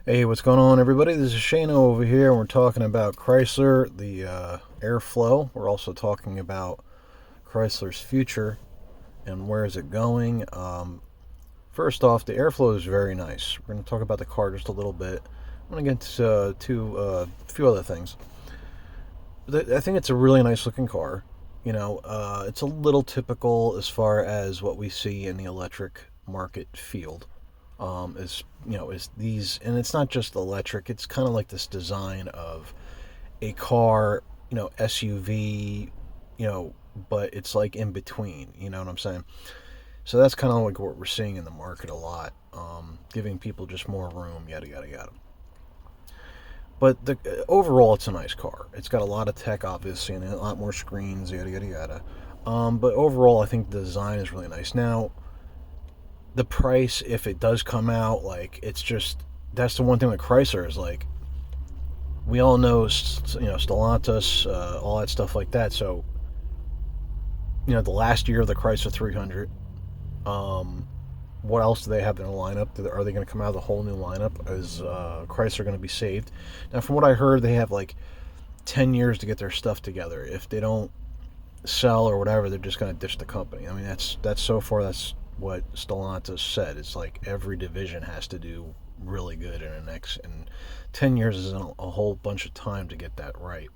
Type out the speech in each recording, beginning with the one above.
Hey, what's going on, everybody? This is Shano over here, and we're talking about Chrysler, the airflow. We're also talking about Chrysler's future and where is it going. First off, the airflow is very nice. We're going to talk about the car just a little bit. I'm going to get to a few other things. I think it's a really nice looking car. It's a little typical as far as what we see in the electric market field. Is these, and it's not just electric. It's kind of like this design of a car, SUV, but it's like in between. You know what I'm saying? So that's kind of like what we're seeing in the market a lot, giving people just more room, yada yada yada. But overall, it's a nice car. It's got a lot of tech, obviously, and a lot more screens, yada yada yada. But overall, I think the design is really nice. Now, the price, if it does come out, like, it's just, that's the one thing with Chrysler is like, we all know, Stellantis, all that stuff like that. So, the last year of the Chrysler 300, um, what else do they have in the lineup? Are they going to come out with a whole new lineup? Is Chrysler going to be saved? Now, from what I heard, they have like 10 years to get their stuff together. If they don't sell or whatever, they're just going to ditch the company. I mean, that's so far, that's what Stellantis said. It's like every division has to do really good in the next, and 10 years isn't a whole bunch of time to get that right.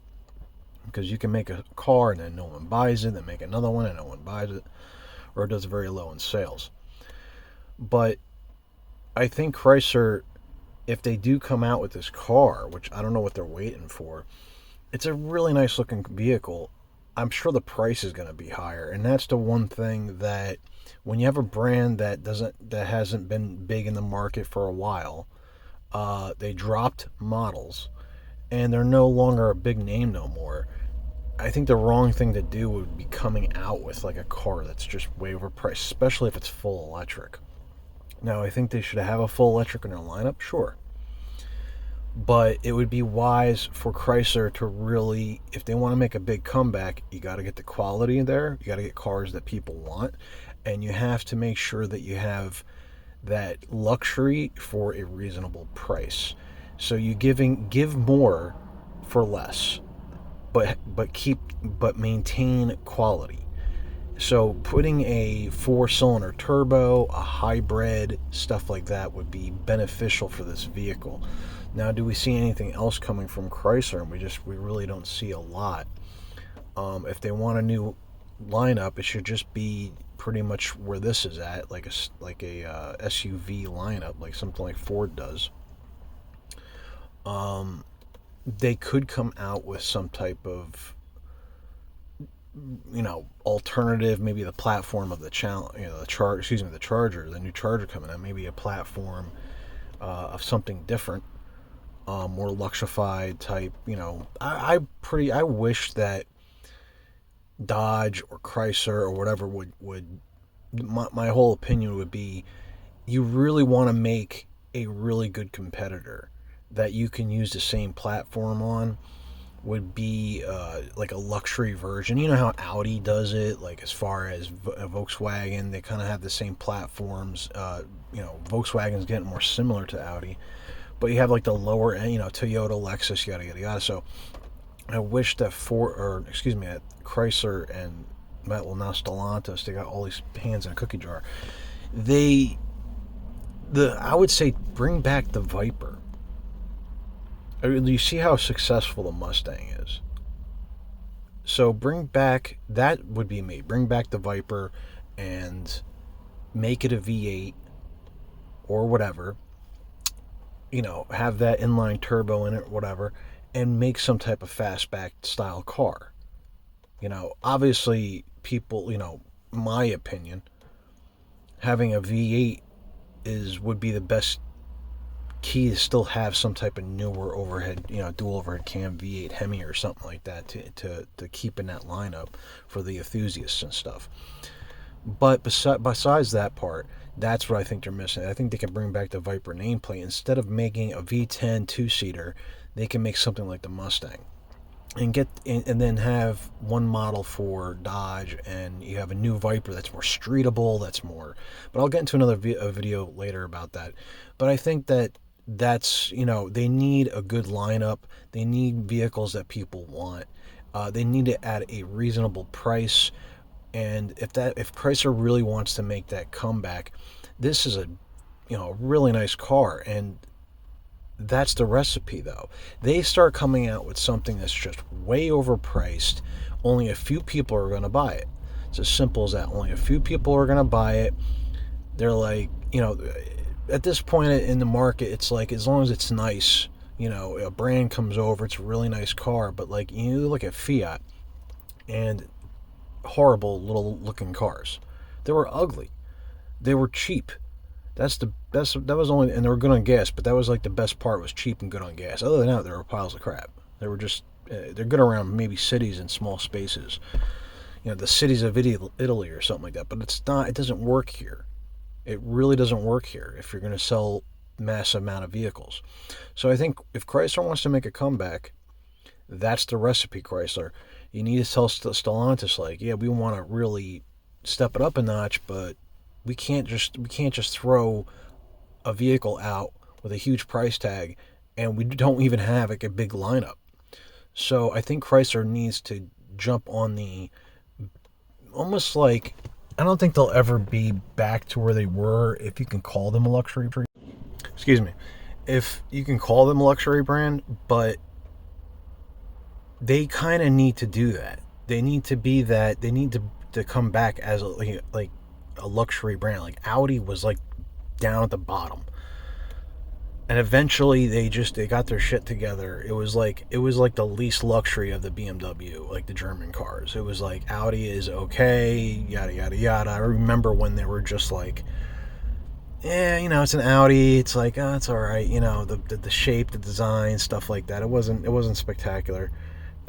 Because you can make a car and then no one buys it, then make another one and no one buys it, or it does very low in sales. But I think Chrysler, if they do come out with this car, which I don't know what they're waiting for, it's a really nice looking vehicle. I'm sure the price is going to be higher, and that's the one thing that when you have a brand that hasn't been big in the market for a while, they dropped models, and they're no longer a big name no more. I think the wrong thing to do would be coming out with like a car that's just way overpriced, especially if it's full electric. Now, I think they should have a full electric in their lineup, sure. But it would be wise for Chrysler to really, if they want to make a big comeback, you got to get the quality in there. You got to get cars that people want. And you have to make sure that you have that luxury for a reasonable price. So you give more for less, but maintain quality. So putting a four-cylinder turbo, a hybrid, stuff like that would be beneficial for this vehicle. Now, do we see anything else coming from Chrysler? And we really don't see a lot. If they want a new lineup, it should just be pretty much where this is at, like a SUV lineup, like something like Ford does. They could come out with some type of alternative, maybe the platform of the the charger, the new charger coming out, maybe a platform of something different, more luxurified type. I wish that Dodge or Chrysler or whatever would my whole opinion would be, you really want to make a really good competitor that you can use the same platform on, would be like a luxury version. You know how Audi does it, like as far as Volkswagen, they kind of have the same platforms. Volkswagen's getting more similar to Audi, but you have like the lower end, Toyota, Lexus, yada yada yada. So I wish that that Chrysler and, well, now Stellantis, they got all these hands in a cookie jar. I would say bring back the Viper. I mean, you see how successful the Mustang is. So that would be me. Bring back the Viper and make it a V8 or whatever. Have that inline turbo in it, whatever, and make some type of fastback style car. Obviously, people, my opinion, having a V8 would be the best key, to still have some type of newer overhead, dual overhead cam V8 Hemi or something like that to keep in that lineup for the enthusiasts and stuff. But besides that part, that's what I think they're missing. I think they can bring back the Viper nameplate. Instead of making a V10 two-seater, they can make something like the Mustang. And then have one model for Dodge, and you have a new Viper that's more streetable, that's more. But I'll get into another video later about that. But I think that That's, they need a good lineup. They need vehicles that people want. They need it at a reasonable price. And if Chrysler really wants to make that comeback, this is a really nice car. And that's the recipe, though. They start coming out with something that's just way overpriced. Only a few people are going to buy it. It's as simple as that. Only a few people are going to buy it. They're like, at this point in the market, it's like, as long as it's nice, a brand comes over, it's a really nice car. But like, you look at Fiat and horrible little looking cars. They were ugly. They were cheap. That's the best. That was only, and they were good on gas. But that was like the best part, was cheap and good on gas. Other than that, they were piles of crap. They were just they're good around maybe cities and small spaces. The cities of Italy or something like that. But it's not. It doesn't work here. It really doesn't work here if you're going to sell massive amount of vehicles. So I think if Chrysler wants to make a comeback, that's the recipe, Chrysler. You need to tell Stellantis, like, yeah, we want to really step it up a notch, but we can't just throw a vehicle out with a huge price tag, and we don't even have like a big lineup. So I think Chrysler needs to jump on the, almost like, I don't think they'll ever be back to where they were, if you can call them a luxury brand. Excuse me. If you can call them a luxury brand, but they kind of need to do that. They need to be that. They need to come back as like a luxury brand. Like Audi was like down at the bottom, and eventually they got their shit together. It was like the least luxury of the BMW, like the German cars. It was like, Audi is okay, yada yada yada. I remember when they were just like, yeah, it's an Audi. It's like, oh, it's all right. The shape, the design, stuff like that. It wasn't spectacular.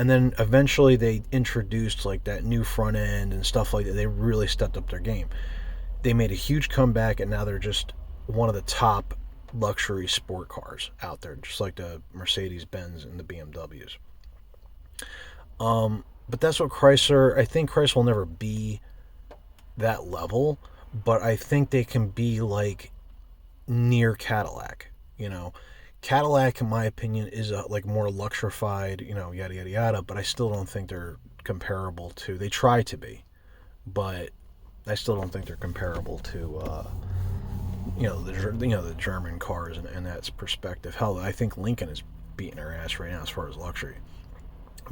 And then eventually they introduced like that new front end and stuff like that. They really stepped up their game. They made a huge comeback, and now they're just one of the top luxury sport cars out there, just like the Mercedes-Benz and the BMWs. But that's what Chrysler, I think Chrysler will never be that level, but I think they can be like near Cadillac. Cadillac, in my opinion, is like more luxurified, yada yada yada. But I still don't think they're comparable to. They try to be, but I still don't think they're comparable to, the German cars and that perspective. Hell, I think Lincoln is beating their ass right now as far as luxury.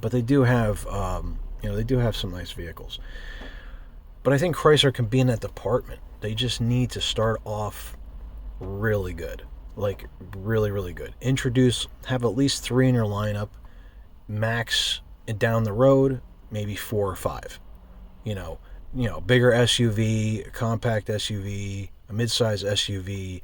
But they do have, some nice vehicles. But I think Chrysler can be in that department. They just need to start off really good. Like, really, really good. Have at least 3 in your lineup. Max, down the road, maybe 4 or 5. Bigger SUV, a compact SUV, a midsize SUV.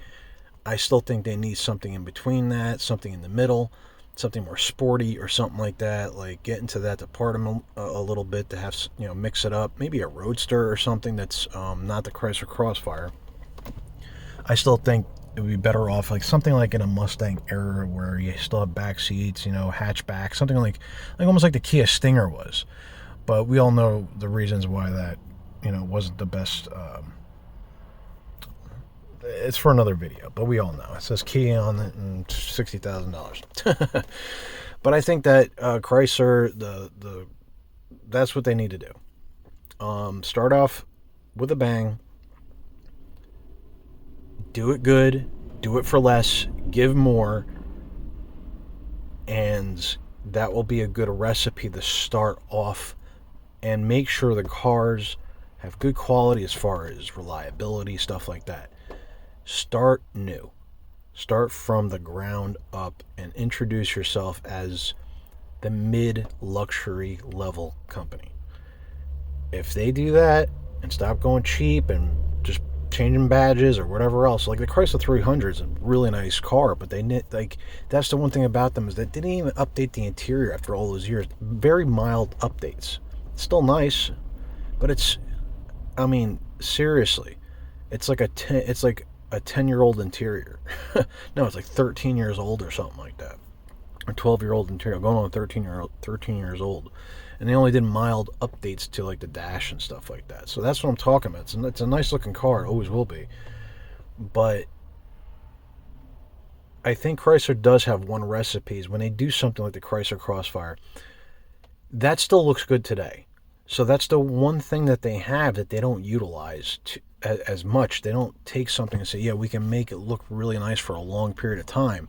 I still think they need something in between that, something in the middle, something more sporty or something like that. Like, get into that department a little bit to have, mix it up. Maybe a Roadster or something that's not the Chrysler Crossfire. I still think it would be better off like something like in a Mustang era, where you still have back seats, hatchback, something like almost like the Kia Stinger was. But we all know the reasons why that, wasn't the best. It's for another video, but we all know. It says Kia on it and $60,000. But I think that Chrysler, that's what they need to do. Start off with a bang. Do it good, do it for less, give more, and that will be a good recipe to start off, and make sure the cars have good quality as far as reliability, stuff like that. Start new. Start from the ground up and introduce yourself as the mid-luxury level company. If they do that and stop going cheap and just changing badges or whatever else, like the Chrysler 300 is a really nice car, but that's the one thing about them, is they didn't even update the interior after all those years. Very mild updates. It's still nice, but seriously, it's like a 10-year-old interior. No, it's like 13 years old or something like that, or 12-year-old interior, going on 13 years old. And they only did mild updates to like the dash and stuff like that. So that's what I'm talking about. It's a nice looking car. It always will be. But I think Chrysler does have one recipe is when they do something like the Chrysler Crossfire, that still looks good today. So that's the one thing that they have that they don't utilize as much. They don't take something and say, yeah, we can make it look really nice for a long period of time,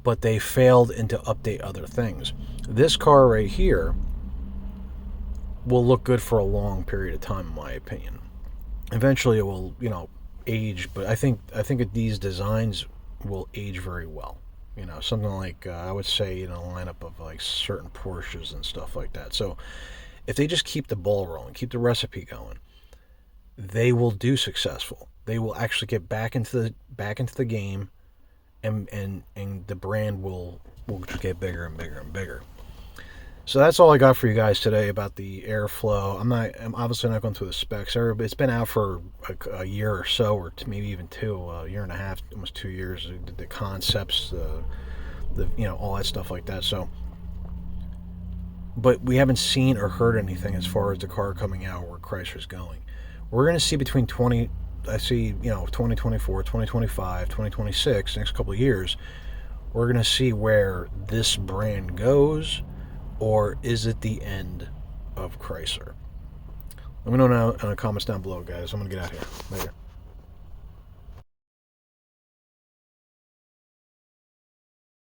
but they failed into update other things. This car right here will look good for a long period of time, in my opinion. Eventually, it will, age, but I think these designs will age very well. Something like I would say in a lineup of like certain Porsches and stuff like that. So if they just keep the ball rolling, keep the recipe going, they will do successful. They will actually get back into the game, and the brand will just get bigger and bigger and bigger. So that's all I got for you guys today about the airflow. I'm obviously not going through the specs. It's been out for a year or so, or maybe even a year and a half, almost 2 years. The concepts, all that stuff like that. So, but we haven't seen or heard anything as far as the car coming out, where Chrysler's going. We're going to see between 2024, 2025, 2026, next couple of years. We're going to see where this brand goes. Or is it the end of Chrysler? Let me know in the comments down below, guys. I'm going to get out of here. Later.